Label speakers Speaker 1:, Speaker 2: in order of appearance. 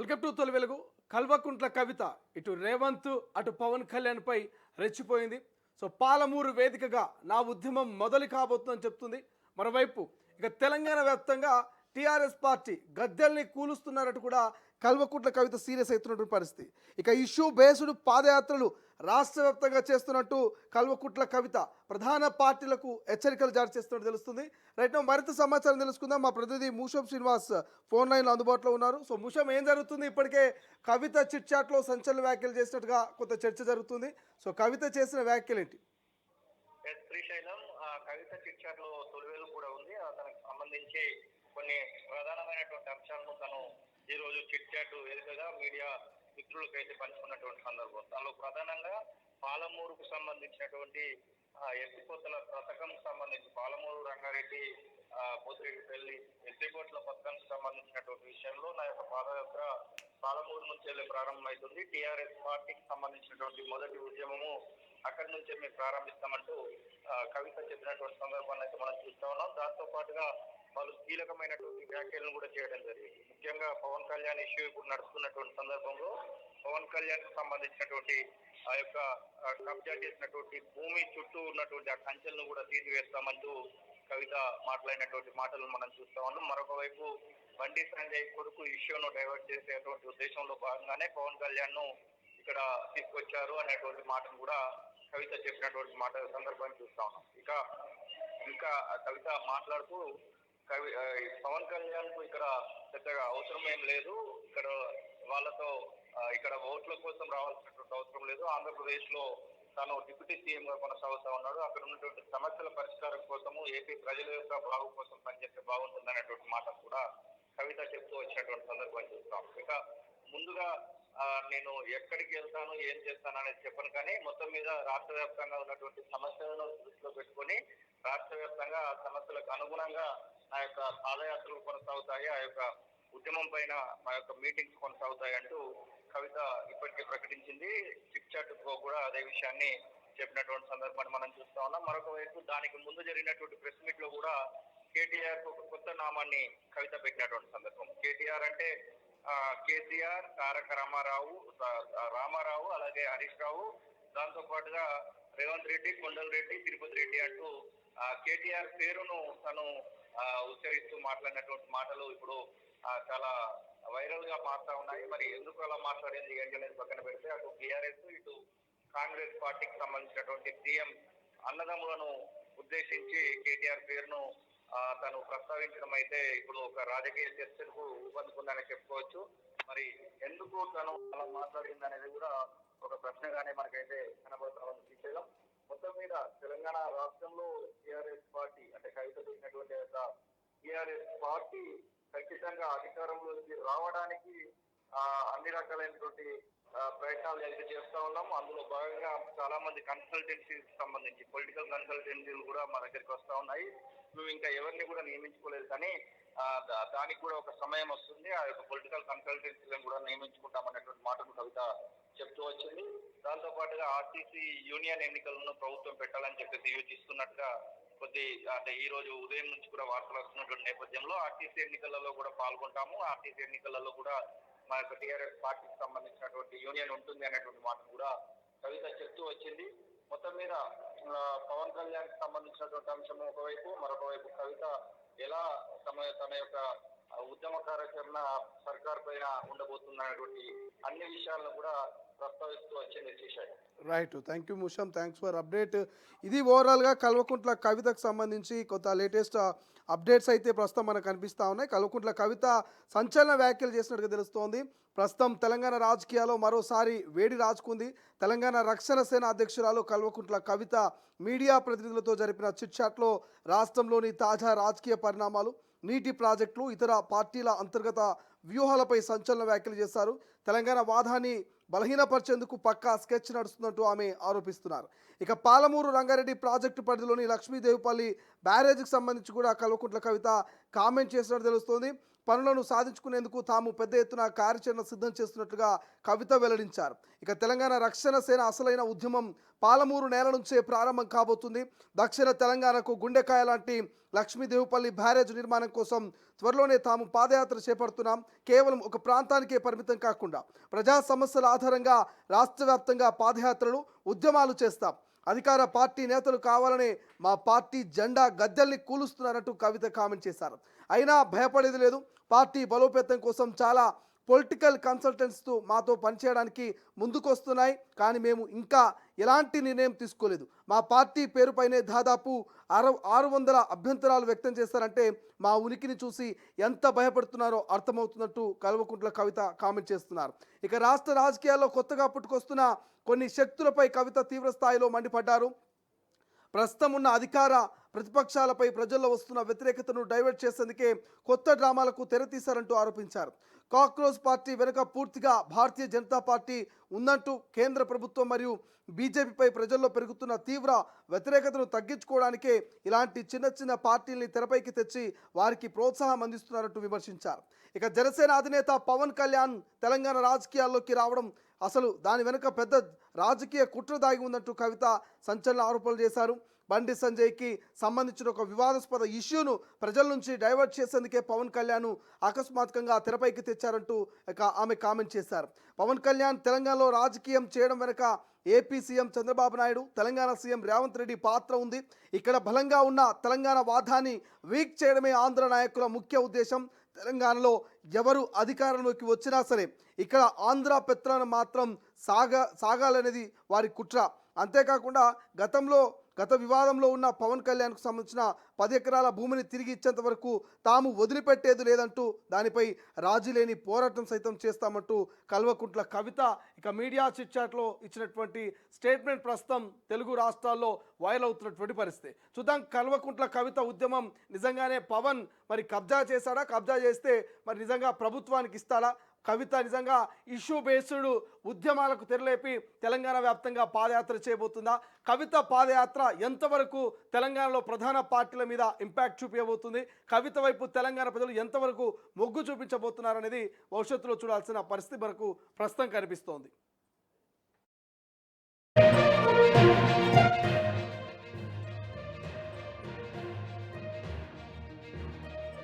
Speaker 1: Welcome to తొలి వెలుగు. కల్వకుంట్ల కవిత ఇటు రేవంత్ అటు పవన్ కళ్యాణ్ పై రెచ్చిపోయింది. సో పాలమూరు వేదికగా నా ఉద్యమం మొదలు కాబోతుందని చెప్తుంది. మరోవైపు ఇక తెలంగాణ వ్యాప్తంగా టీఆర్ఎస్ పార్టీ గద్దెల్ని కూలుస్తున్నారట కూడా కల్వకుంట్ల కవిత సీరియస్ అవుతున్నటువంటి పరిస్థితి. ఇక ఇష్యూ బేస్డ్ పాదయాత్రలు రాష్ట్ర వ్యాప్తంగా చేస్తున్నట్టు కల్వకుంట్ల కవిత ప్రధాన పార్టీలకు హెచ్చరికలు జారీ చేస్తున్నట్టు తెలుస్తుంది. రైట్ నౌ మరింత సమాచారం తెలుసుకుందాం. మా ప్రతినిధి మూషం శ్రీనివాస్ ఫోన్ లైన్లో అందుబాటులో ఉన్నారు. సో మూషం, ఏం జరుగుతుంది? ఇప్పటికే కవిత చిట్ చాట్లో సంచలన వ్యాఖ్యలు చేసినట్టుగా కొంత చర్చ జరుగుతుంది. సో కవిత చేసిన వ్యాఖ్యలు ఏంటి?
Speaker 2: శ్రీశైలం కవిత చిట్ చాట్ లో తొలివేలు కూడా ఉంది. తనకు సంబంధించి కొన్ని ప్రధానమైనటువంటి అంశాలను తను ఈ రోజు చిట్ చాట్ వేదికగా మీడియా మిత్రులకు అయితే పంచుకున్నటువంటి సందర్భం. దానిలో ప్రధానంగా పాలమూరుకు సంబంధించినటువంటి ఎత్తిపోతల పథకం సంబంధించి పాలమూరు రంగారెడ్డి పోతిరెడ్డిపల్లి ఎత్తిపోతల పథకం సంబంధించినటువంటి విషయంలో నా యొక్క పాదయాత్ర పాలమూరు నుంచి వెళ్ళి ప్రారంభమవుతుంది. టీఆర్ఎస్ పార్టీకి సంబంధించినటువంటి మొదటి ఉద్యమము అక్కడి నుంచే మేము ప్రారంభిస్తామంటూ కవిత చెప్పినటువంటి సందర్భాన్ని అయితే మనం చూస్తా ఉన్నాం. దాంతో పాటుగా వాళ్ళు కీలకమైనటువంటి వ్యాఖ్యలను కూడా చేయడం జరిగింది. ముఖ్యంగా పవన్ కళ్యాణ్ ఇష్యూ ఇప్పుడు నడుస్తున్నటువంటి సందర్భంలో పవన్ కళ్యాణ్ కి సంబంధించినటువంటి ఆ యొక్క కబ్జా చేసినటువంటి భూమి చుట్టూ ఉన్నటువంటి ఆ కంచెలను కూడా తీసివేస్తామంటూ కవిత మాట్లాడినటువంటి మాటలను మనం చూస్తా ఉన్నాం. మరొక వైపు బండి సంజయ్ కొడుకు ఇష్యూను డైవర్ట్ చేసేటువంటి ఉద్దేశంలో భాగంగానే పవన్ కళ్యాణ్ ను ఇక్కడ తీసుకొచ్చారు అనేటువంటి మాటను కూడా కవిత చెప్పినటువంటి మాట సందర్భాన్ని చూస్తా ఉన్నాం. ఇంకా కవిత మాట్లాడుతూ పవన్ కళ్యాణ్ కు ఇక్కడ పెద్దగా అవసరం ఏం లేదు, ఇక్కడ వాళ్ళతో ఇక్కడ ఓట్ల కోసం రావాల్సినటువంటి అవసరం లేదు. ఆంధ్రప్రదేశ్ లో తాను డిప్యూటీ సీఎం గా కొనసాగుతా ఉన్నాడు. అక్కడ ఉన్నటువంటి సమస్యల పరిష్కారం కోసము ఏపీ ప్రజల యొక్క బాగు కోసం పనిచేస్తే బాగుంటుంది అనేటువంటి మాట కూడా కవిత చెప్తూ వచ్చినటువంటి సందర్భాన్ని చూస్తాం. ఇక ముందుగా నేను ఎక్కడికి వెళ్తాను, ఏం చేస్తాను అనేది చెప్పను, కానీ మొత్తం మీద రాష్ట్ర వ్యాప్తంగా ఉన్నటువంటి సమస్యలను దృష్టిలో పెట్టుకొని రాష్ట్ర వ్యాప్తంగా ఆ సమస్యలకు అనుగుణంగా నా యొక్క పాదయాత్రలు కొనసాగుతాయి, ఆ యొక్క ఉద్యమం పైన మా యొక్క మీటింగ్స్ కొనసాగుతాయి అంటూ కవిత ఇప్పటికే ప్రకటించింది. చిట్ చాట్ కూడా అదే విషయాన్ని చెప్పినటువంటి సందర్భాన్ని మనం చూస్తా ఉన్నాం. మరొక వైపు దానికి ముందు జరిగినటువంటి ప్రెస్ మీట్ లో కూడా కేటీఆర్ కు ఒక కొత్త నామాన్ని కవిత పెట్టినటువంటి సందర్భం. కేటీఆర్ అంటే కేసీఆర్, తారక రామారావు, అలాగే హరీష్ రావు, దాంతో పాటుగా రేవంత్ రెడ్డి, కొండల్ రెడ్డి, తిరుపతి రెడ్డి అంటూ కేటీఆర్ పేరును తను ఉచ్చరిస్తూ మాట్లాడినటువంటి మాటలు ఇప్పుడు చాలా వైరల్ గా మారుతా ఉన్నాయి. మరి ఎందుకు అలా మాట్లాడింది ఏంటి అనేది పక్కన పెడితే అటు టీఆర్ఎస్ ఇటు కాంగ్రెస్ పార్టీకి సంబంధించినటువంటి సీఎం అన్నదమ్ములను ఉద్దేశించి కేటీఆర్ పేరును తను ప్రస్తావించడం అయితే ఇప్పుడు ఒక రాజకీయ చర్చకు ఊపందుకుందని చెప్పుకోవచ్చు. మరి ఎందుకు తను అలా మాట్లాడింది అనేది కూడా ఒక ప్రశ్నగానే మనకైతే కనబడతామని శ్రీశైలం. మొత్తం మీద తెలంగాణ రాష్ట్రంలో టీఆర్ఎస్ పార్టీ అంటే కవిత చేసినటువంటి టీఆర్ఎస్ పార్టీ ఖచ్చితంగా అధికారంలోకి రావడానికి అన్ని రకాలైనటువంటి ప్రయత్నాలు అయితే చేస్తా ఉన్నాము. అందులో భాగంగా చాలా మంది కన్సల్టెన్సీకి సంబంధించి పొలిటికల్ కన్సల్టెన్సీలు కూడా మా దగ్గరికి వస్తా ఉన్నాయి. మేము ఇంకా ఎవరిని కూడా నియమించుకోలేదు, కానీ దానికి కూడా ఒక సమయం వస్తుంది, ఆ యొక్క పొలిటికల్ కన్సల్టెన్సీలను కూడా నియమించుకుంటామనేటువంటి మాటను కవిత చెప్తూ వచ్చింది. దాంతో పాటుగా ఆర్టీసీ యూనియన్ ఎన్నికలను ప్రభుత్వం పెట్టాలని చెప్పేసి యోచిస్తున్నట్టుగా అంటే ఈ రోజు ఉదయం నుంచి కూడా వార్తలు వస్తున్నటువంటి నేపథ్యంలో ఆర్టీసీ ఎన్నికలలో కూడా పాల్గొంటాము, ఆర్టీసీ ఎన్నికలలో కూడా మా యొక్క టీఆర్ఎస్ పార్టీకి సంబంధించినటువంటి యూనియన్ ఉంటుంది అనేటువంటి మాట కూడా కవిత చెప్తూ వచ్చింది. మొత్తం మీద పవన్ కళ్యాణ్ కి సంబంధించినటువంటి అంశం ఒకవైపు, మరొక వైపు కవిత ఎలా తన యొక్క ఉద్యమ కార్యాచరణ సర్కార్ పైన ఉండబోతున్నటువంటి అన్ని విషయాలను కూడా ప్రస్తావిస్తూ వచ్చింది Srisailam.
Speaker 1: Right, thank you Musham, thanks for update. ఇది ఓవరాల్గా కల్వకుంట్ల కవితకు సంబంధించి కొత్త లేటెస్ట్ అప్డేట్స్ అయితే ప్రస్తుతం మనకు కనిపిస్తూ ఉన్నాయి. కల్వకుంట్ల కవిత సంచలన వ్యాఖ్యలు చేసినట్టుగా తెలుస్తోంది. ప్రస్తుతం తెలంగాణ రాజకీయాల్లో మరోసారి వేడి రాజుకుంది. తెలంగాణ రక్షణ సేన అధ్యక్షురాలు కల్వకుంట్ల కవిత మీడియా ప్రతినిధులతో జరిపిన చిట్ చాట్లో రాష్ట్రంలోని తాజా రాజకీయ పరిణామాలు, నీటి ప్రాజెక్టులు, ఇతర పార్టీల అంతర్గత వ్యూహాలపై సంచలన వ్యాఖ్యలు చేశారు. తెలంగాణ వాదాన్ని బలహీనపరిచేందుకు పక్కా స్కెచ్ నడుస్తున్నట్టు ఆమె ఆరోపిస్తున్నారు. ఇక పాలమూరు రంగారెడ్డి ప్రాజెక్టు పరిధిలోని లక్ష్మీదేవిపల్లి బ్యారేజ్కి సంబంధించి కూడా కల్వకుంట్ల కవిత కామెంట్ చేసినట్టు తెలుస్తోంది. పనులను సాధించుకునేందుకు తాము పెద్ద ఎత్తున కార్యాచరణ సిద్ధం చేస్తున్నట్లుగా కవిత వెల్లడించారు. ఇక తెలంగాణ రక్షణ సేన అసలైన ఉద్యమం పాలమూరు నేల నుంచే ప్రారంభం కాబోతుంది. దక్షిణ తెలంగాణకు గుండెకాయ లాంటి లక్ష్మీదేవుపల్లి బ్యారేజ్ నిర్మాణం కోసం త్వరలోనే తాము పాదయాత్ర చేపడుతున్నాం. కేవలం ఒక ప్రాంతానికే పరిమితం కాకుండా ప్రజా సమస్యల ఆధారంగా రాష్ట్ర వ్యాప్తంగా పాదయాత్రలు, ఉద్యమాలు చేస్తాం. అధికార పార్టీ నేతలు కావాలనే మా పార్టీ జెండా గద్దెల్ని కూలుస్తున్నారంటూ కవిత కామెంట్ చేశారు. అయినా భయపడేది లేదు. పార్టీ బలోపేతం కోసం చాలా పొలిటికల్ కన్సల్టెంట్స్తో మాతో పనిచేయడానికి ముందుకొస్తున్నాయి. కానీ మేము ఇంకా ఎలాంటి నిర్ణయం తీసుకోలేదు. మా పార్టీ పేరుపైనే దాదాపు 600 అభ్యంతరాలు వ్యక్తం చేస్తారంటే మా ఉనికిని చూసి ఎంత భయపడుతున్నారో అర్థమవుతున్నట్టు కల్వకుంట్ల కవిత కామెంట్ చేస్తున్నారు. ఇక రాష్ట్ర రాజకీయాల్లో కొత్తగా పుట్టుకొస్తున్న కొన్ని శక్తులపై కవిత తీవ్ర స్థాయిలో మండిపడ్డారు. ప్రస్తుతం ఉన్న అధికార ప్రతిపక్షాలపై ప్రజల్లో వస్తున్న వ్యతిరేకతను డైవర్ట్ చేసేందుకే కొత్త డ్రామాలకు తెరతీశారంటూ ఆరోపించారు. కాక్రోచ్ పార్టీ వెనుక పూర్తిగా భారతీయ జనతా పార్టీ ఉందంటూ కేంద్ర ప్రభుత్వం మరియు బీజేపీపై ప్రజల్లో పెరుగుతున్న తీవ్ర వ్యతిరేకతను తగ్గించుకోవడానికే ఇలాంటి చిన్న చిన్న పార్టీల్ని తెరపైకి తెచ్చి వారికి ప్రోత్సాహం అందిస్తున్నారంటూ విమర్శించారు. ఇక జనసేన అధినేత పవన్ కళ్యాణ్ తెలంగాణ రాజకీయాల్లోకి రావడం అసలు దాని వెనుక పెద్ద రాజకీయ కుట్ర దాగి ఉందంటూ కవిత సంచలన ఆరోపణలు చేశారు. బండి సంజయ్కి సంబంధించిన ఒక వివాదాస్పద ఇష్యూను ప్రజల నుంచి డైవర్ట్ చేసేందుకే పవన్ కళ్యాణ్ అకస్మాత్తుగా తెరపైకి తెచ్చారంటూ ఆమె కామెంట్ చేశారు. పవన్ కళ్యాణ్ తెలంగాణలో రాజకీయం చేయడం వెనుక AP CM Chandrababu Naidu, Telangana CM Revanth Reddy పాత్ర ఉంది. ఇక్కడ బలంగా ఉన్న తెలంగాణ వాదాన్ని వీక్ చేయడమే ఆంధ్ర నాయకుల ముఖ్య ఉద్దేశం. తెలంగాణలో ఎవరు అధికారంలోకి వచ్చినా సరే ఇక్కడ ఆంధ్ర పెత్తనం మాత్రం సాగాలనేది వారి కుట్ర. అంతేకాకుండా గత వివాదంలో ఉన్న పవన్ కళ్యాణ్కు సంబంధించిన 10 ఎకరాల భూమిని తిరిగి ఇచ్చేంత వరకు తాము వదిలిపెట్టేది లేదంటూ దానిపై రాజీ లేని పోరాటం సైతం చేస్తామంటూ కల్వకుంట్ల కవిత ఇక మీడియా చిట్ చాట్లో ఇచ్చినటువంటి స్టేట్మెంట్ ప్రస్తుతం తెలుగు రాష్ట్రాల్లో వైరల్ అవుతున్నటువంటి పరిస్థితి. చూద్దాం కల్వకుంట్ల కవిత ఉద్యమం నిజంగానే పవన్ మరి కబ్జా చేశాడా? కబ్జా చేస్తే మరి నిజంగా ప్రభుత్వానికి ఇస్తాడా? కవిత నిజంగా ఇష్యూ బేస్డ్ ఉద్యమాలకు తెరలేపి తెలంగాణ వ్యాప్తంగా పాదయాత్ర చేయబోతుందా? కవిత పాదయాత్ర ఎంతవరకు తెలంగాణలో ప్రధాన పార్టీల మీద ఇంపాక్ట్ చూపించబోతుంది? కవిత వైపు తెలంగాణ ప్రజలు ఎంతవరకు మొగ్గు చూపించబోతున్నారనేది భవిష్యత్తులో చూడాల్సిన పరిస్థితి మనకు ప్రస్తుతం కనిపిస్తోంది.